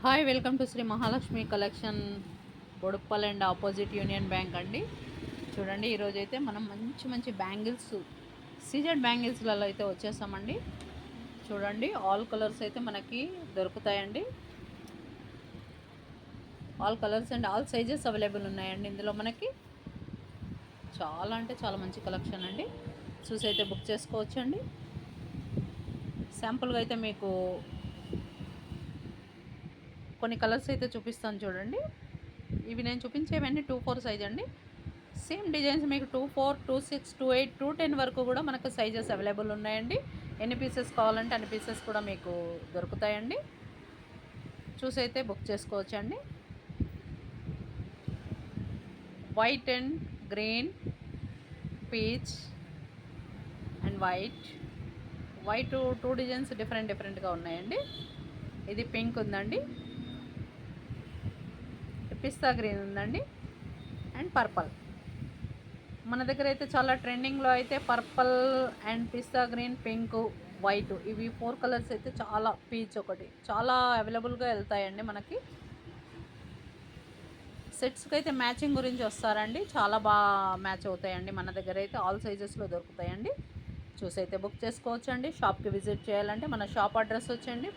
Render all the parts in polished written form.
Hi, welcome to Shri Mahalakshmi collection, Boduppal and opposite Union Bank అండి. చూడండి, ఈరోజు అయితే మనం మంచి మంచి బ్యాంగిల్స్, సీజెడ్ బ్యాంగిల్స్లలో అయితే వచ్చేసామండి. చూడండి, ఆల్ కలర్స్ అయితే మనకి దొరుకుతాయండి. All colours and all sizes available ఉన్నాయండి. ఇందులో మనకి చాలా అంటే చాలా మంచి కలెక్షన్ అండి. చూసి అయితే బుక్ చేసుకోవచ్చండి. శాంపుల్గా అయితే మీకు కొన్ని కలర్స్ అయితే చూపిస్తాను చూడండి. ఇవి నేను చూపించేవన్నీ 2-4 సైజ్ అండి. సేమ్ డిజైన్స్ మీకు 2-4, 2-6, 2-8, 2-10 వరకు కూడా మనకు సైజెస్ అవైలబుల్ ఉన్నాయండి. ఎన్ని పీసెస్ కావాలంటే అన్ని పీసెస్ కూడా మీకు దొరుకుతాయండి. చూసి అయితే బుక్ చేసుకోవచ్చండి. White and green, peach and white 2 designs డిఫరెంట్గా ఉన్నాయండి. ఇది పింక్ ఉందండి, పిస్తా గ్రీన్ ఉందండి, అండ్ పర్పల్. మన దగ్గర అయితే చాలా ట్రెండింగ్లో అయితే purple and pista green, pink, white, ఇవి 4 కలర్స్ అయితే చాలా, పీచ్ ఒకటి చాలా అవైలబుల్గా వెళ్తాయండి. మనకి సెట్స్కి అయితే మ్యాచింగ్ గురించి వస్తారండి, చాలా బాగా మ్యాచ్ అవుతాయండి. మన దగ్గర అయితే ఆల్ సైజెస్లో దొరుకుతాయండి. చూసి అయితే బుక్ చేసుకోవచ్చండి. షాప్కి విజిట్ చేయాలంటే మన షాప్ అడ్రస్ వచ్చండి,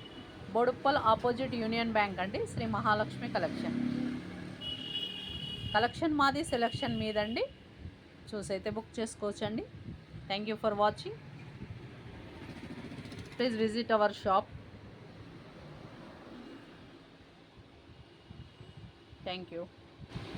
బొడుప్పల్ ఆపోజిట్ యూనియన్ బ్యాంక్ అండి, శ్రీ మహాలక్ష్మి కలెక్షన్ మాది, సెలెక్షన్ మీదండి. చూసి అయితే బుక్ చేసుకోవచ్చండి. Thank you for watching. Please visit our shop. Thank you.